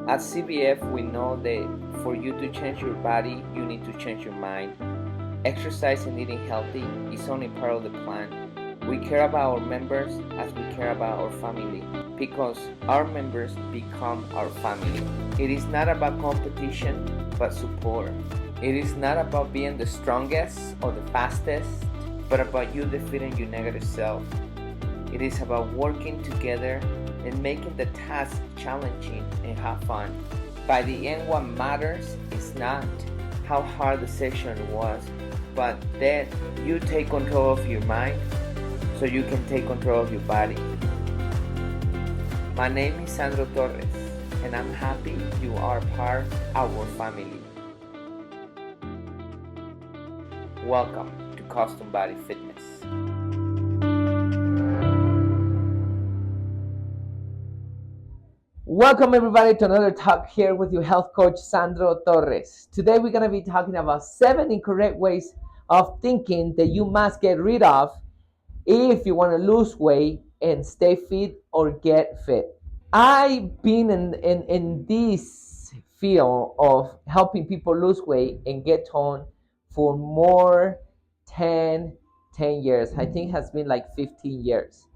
At CBF, we know that for you to change your body, you need to change your mind. Exercise and eating healthy is only part of the plan. We care about our members as we care about our family, because our members become our family. It is not about competition, but support. It is not about being the strongest or the fastest, but about you defeating your negative self. It is about working together and making the task challenging and have fun. By the end, what matters is not how hard the session was, but that you take control of your mind so you can take control of your body. My name is Sandro Torres, and I'm happy you are part of our family. Welcome to Custom Body Fitness. Welcome everybody to another talk here with your health coach Sandro Torres. Today we're going to be talking about 7 incorrect ways of thinking that you must get rid of if you want to lose weight and stay fit or get fit. I've been in this field of helping people lose weight and get toned for more 10 years. I think it has been like 15 years.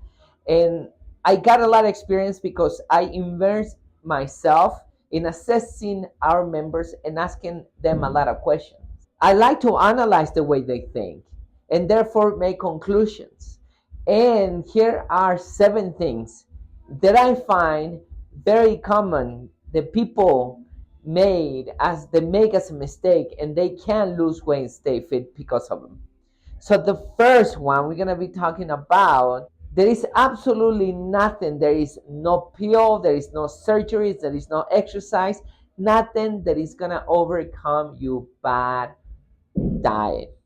And I got a lot of experience because I immersed myself in assessing our members and asking them a lot of questions. I like to analyze the way they think and therefore make conclusions. And here are 7 things that I find very common that people make as a mistake, and they can lose weight and stay fit because of them. So the first one we're going to be talking about, there is absolutely nothing. There is no pill, there is no surgeries, there is no exercise, nothing that is going to overcome your bad diet.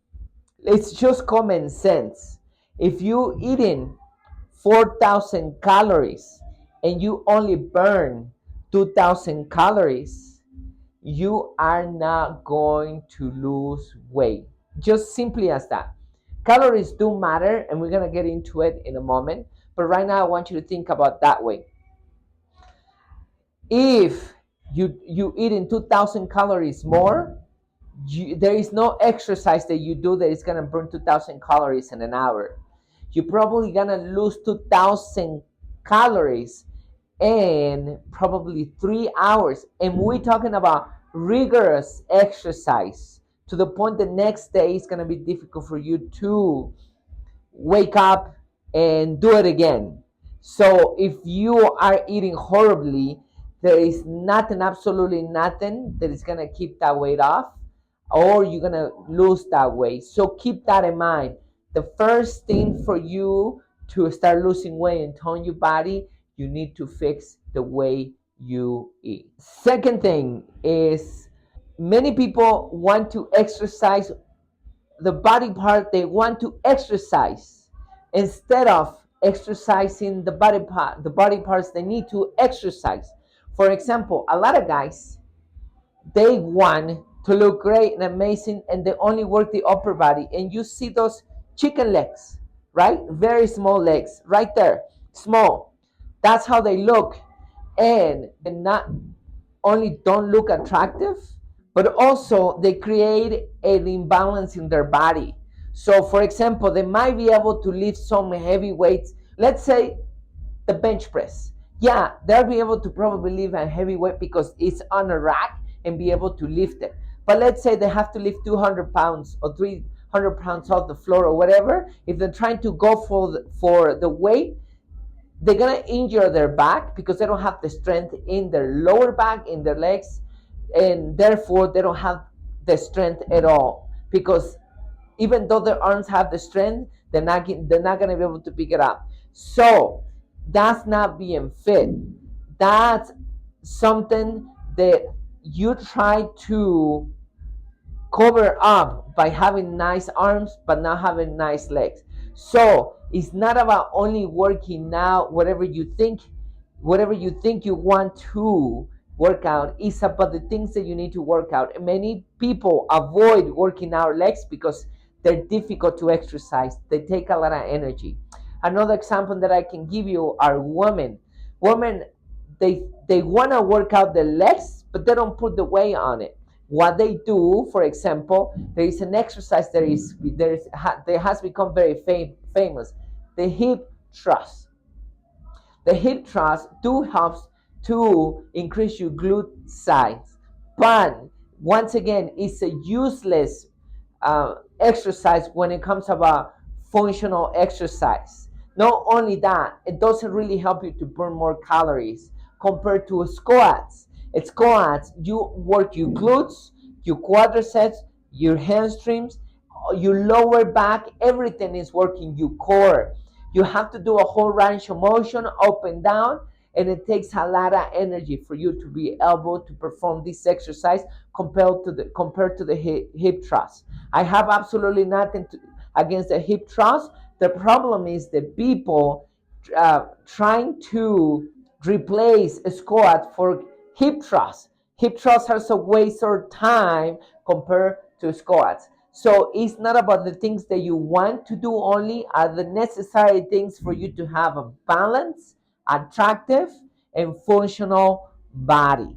It's just common sense. If you eating 4,000 calories and you only burn 2,000 calories, you are not going to lose weight. Just simply as that. Calories do matter, and we're going to get into it in a moment. But right now, I want you to think about that way. If you eating 2,000 calories more, there is no exercise that you do that is going to burn 2,000 calories in an hour. You're probably going to lose 2,000 calories in probably 3 hours. And we're talking about rigorous exercise to the point the next day is going to be difficult for you to wake up and do it again. So if you are eating horribly, there is nothing, absolutely nothing that is going to keep that weight off, or you're going to lose that weight. So keep that in mind. The first thing for you to start losing weight and tone your body, you need to fix the way you eat. Second thing is, many people want to exercise the body part they want to exercise instead of exercising the body parts they need to exercise. For example, a lot of guys, they want to look great and amazing, and they only work the upper body, and you see those chicken legs, right? Very small legs right there, small. That's how they look, and they not only don't look attractive, but also they create an imbalance in their body. So for example, they might be able to lift some heavy weights. Let's say the bench press. Yeah, they'll be able to probably lift a heavy weight because it's on a rack and be able to lift it. But let's say they have to lift 200 pounds or 300 pounds off the floor or whatever. If they're trying to go for the weight, they're going to injure their back because they don't have the strength in their lower back, in their legs, and therefore they don't have the strength at all, because even though their arms have the strength, they're not going to be able to pick it up. So that's not being fit. That's something that you try to cover up by having nice arms but not having nice legs. So it's not about only working out whatever you think you want to work out. It's about the things that you need to work out. And many people avoid working out legs because they're difficult to exercise. They take a lot of energy. Another example that I can give you are women. they want to work out their legs, but they don't put the weight on it. What they do, for example, there is an exercise that has become very famous, the hip thrust. The hip thrust do helps to increase your glute size, but once again, it's a useless exercise when it comes about functional exercise. Not only that, it doesn't really help you to burn more calories compared to squats. At squats, you work your glutes, your quadriceps, your hamstrings, your lower back, everything is working, your core. You have to do a whole range of motion up and down, and it takes a lot of energy for you to be able to perform this exercise compared to the hip thrust. I have absolutely nothing against the hip thrust. The problem is the people trying to replace a squat for hip thrust. Hip thrust has a waste of time compared to squats. So it's not about the things that you want to do only, are the necessary things for you to have a balanced, attractive, and functional body.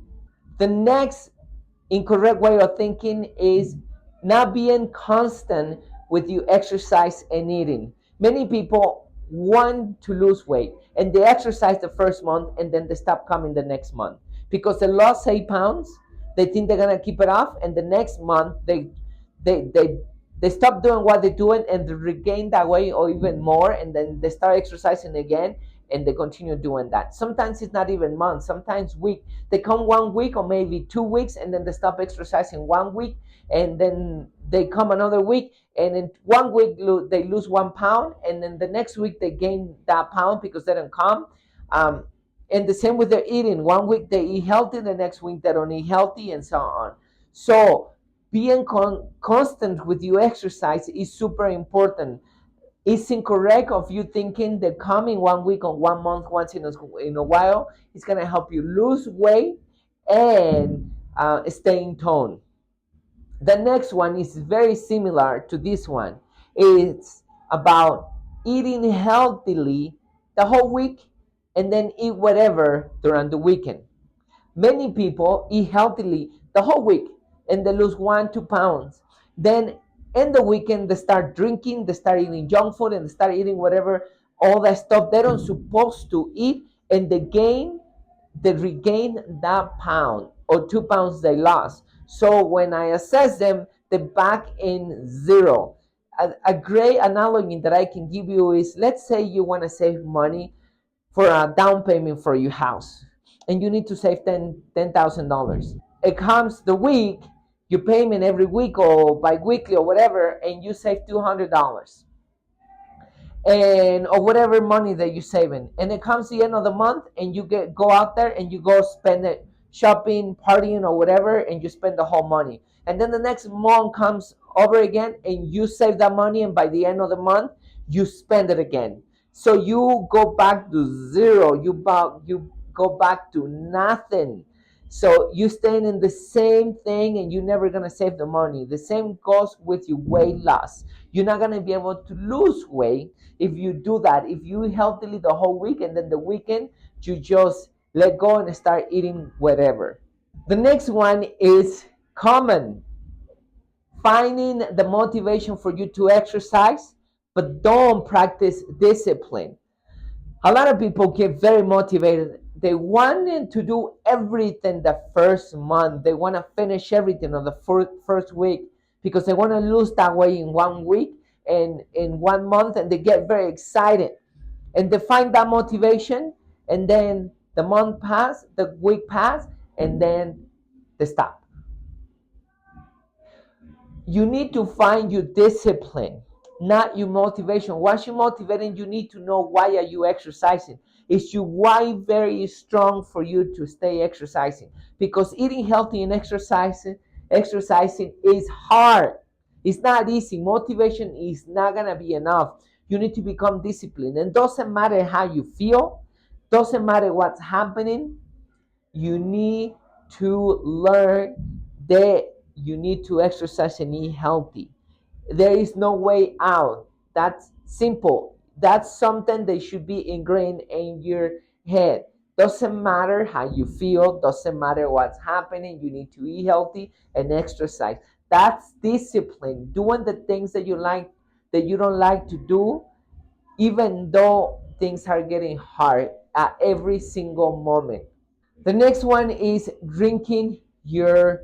The next incorrect way of thinking is not being constant with your exercise and eating. Many people want to lose weight and they exercise the first month and then they stop coming the next month because they lost 8 pounds. They think they're gonna keep it off, and the next month they they they stop doing what they're doing and they regain that weight or even more, and then they start exercising again and they continue doing that. Sometimes it's not even months, sometimes week. They come 1 week or maybe 2 weeks and then they stop exercising 1 week, and then they come another week and in 1 week they lose 1 pound, and then the next week they gain that pound because they don't come. And the same with their eating. 1 week they eat healthy, the next week they don't eat healthy, and so on. So being constant with your exercise is super important. It's incorrect of you thinking that coming 1 week or 1 month once in a while is going to help you lose weight and stay in tone. The next one is very similar to this one. It's about eating healthily the whole week and then eat whatever during the weekend. Many people eat healthily the whole week and they lose 1, 2 pounds. Then in the weekend they start drinking, they start eating junk food, and they start eating whatever, all that stuff they don't supposed to eat, and they regain that pound or 2 pounds they lost. So when I assess them, they're back in zero. A great analogy that I can give you is, let's say you want to save money for a down payment for your house, and you need to save $10,000. It comes the week, your payment every week or bi-weekly or whatever, and you save $200 and or whatever money that you're saving, and it comes the end of the month and you go out there and you go spend it shopping, partying, or whatever, and you spend the whole money, and then the next month comes over again and you save that money, and by the end of the month you spend it again. So you go back to zero, you go back to nothing. So you staying in the same thing and you're never gonna save the money. The same goes with your weight loss. You're not gonna be able to lose weight if you do that. If you eat healthily the whole week and then the weekend you just let go and start eating whatever. The next one is common. Finding the motivation for you to exercise, but don't practice discipline. A lot of people get very motivated. They want to do everything the first month. They want to finish everything on the first week because they want to lose that weight in 1 week and in 1 month, and they get very excited. And they find that motivation, and then the month pass, the week pass, and then they stop. You need to find your discipline, not your motivation. Once you're motivated, you need to know why are you exercising. Is your why very strong for you to stay exercising? Because eating healthy and exercising is hard. It's not easy. Motivation is not gonna be enough. You need to become disciplined. And doesn't matter how you feel, doesn't matter what's happening, you need to learn that you need to exercise and eat healthy. There is no way out. That's simple. That's something that should be ingrained in your head. Doesn't matter how you feel, doesn't matter what's happening, you need to eat healthy and exercise. That's discipline, doing the things that you like, that you don't like to do, even though things are getting hard at every single moment. The next one is drinking your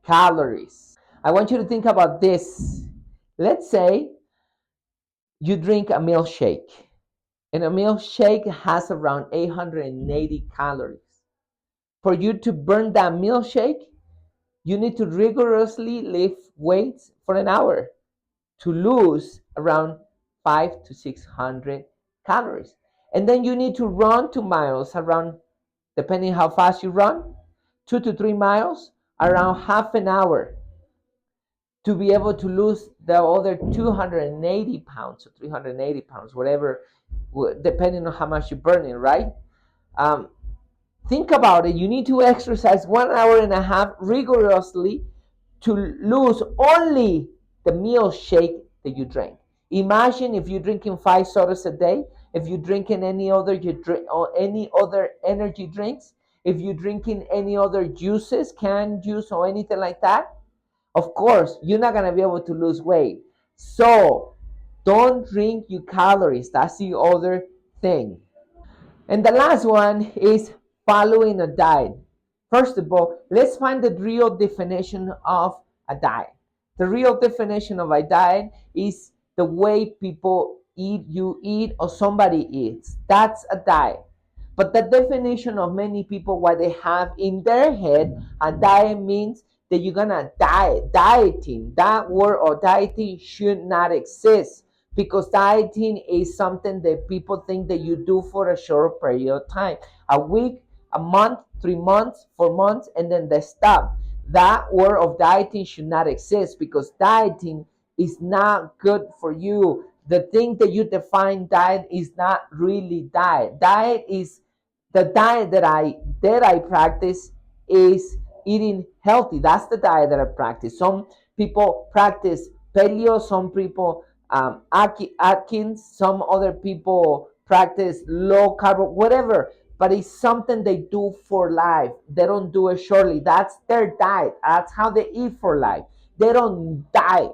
calories. I want you to think about this. Let's say you drink a milkshake, and a milkshake has around 880 calories. For you to burn that milkshake, you need to rigorously lift weights for an hour to lose around 5 to 600 calories. And then you need to run 2 miles, around, depending how fast you run, 2 to 3 miles, around half an hour, to be able to lose the other 280 pounds or 380 pounds, whatever, depending on how much you're burning, right? Um, think about it. You need to exercise 1 hour and a half rigorously to lose only the meal shake that you drank. Imagine if you're drinking 5 sodas a day, if you're drinking any other or any other energy drinks, if you're drinking any other juices, canned juice or anything like that. Of course, you're not gonna be able to lose weight. So don't drink your calories. That's the other thing. And the last one is following a diet. First of all, let's find the real definition of a diet. The real definition of a diet is the way people eat, you eat, or somebody eats. That's a diet. But the definition of many people, what they have in their head, a diet means that you're gonna diet. Dieting, that word or dieting should not exist, because dieting is something that people think that you do for a short period of time, a week, a month, 3 months, 4 months, and then they stop. That word of dieting should not exist, because dieting is not good for you. The thing that you define diet is not really diet. Diet is the diet that I practice is eating healthy. That's the diet that I practice. Some people practice paleo, some people Atkins, some other people practice low carb, whatever. But it's something they do for life. They don't do it shortly. That's their diet. That's how they eat for life. They don't diet.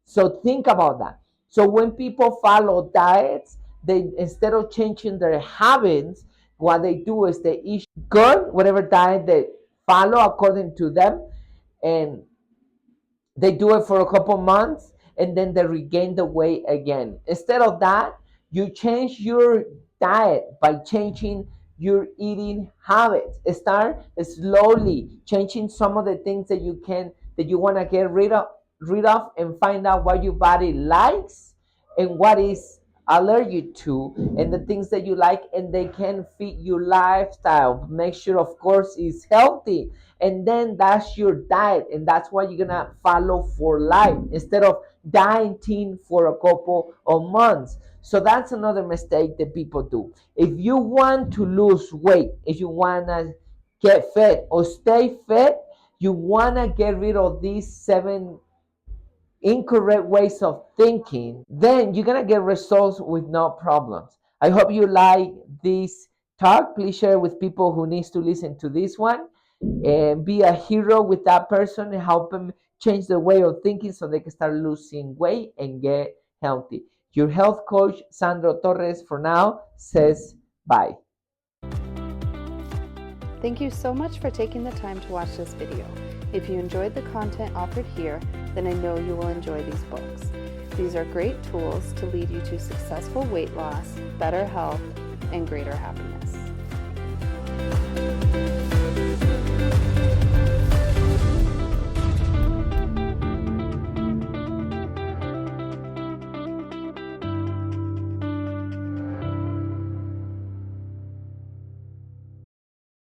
So think about that. So when people follow diets, they, instead of changing their habits, what they do is they eat good, whatever diet they follow according to them, and they do it for a couple months, and then they regain the weight again. Instead of that, you change your diet by changing your eating habits. Start slowly changing some of the things that you want to get rid of, and find out what your body likes and what is allergic to, and the things that you like, and they can fit your lifestyle. Make sure, of course, it's healthy, and then that's your diet, and that's what you're gonna follow for life, instead of dieting for a couple of months. So that's another mistake that people do. If you want to lose weight, if you want to get fit or stay fit, you want to get rid of these 7 incorrect ways of thinking, then you're gonna get results with no problems. I hope you like this talk. Please share it with people who needs to listen to this one, and be a hero with that person and help them change their way of thinking so they can start losing weight and get healthy. Your health coach, Sandro Torres, for now says bye. Thank you so much for taking the time to watch this video. If you enjoyed the content offered here, then I know you will enjoy these books. These are great tools to lead you to successful weight loss, better health, and greater happiness.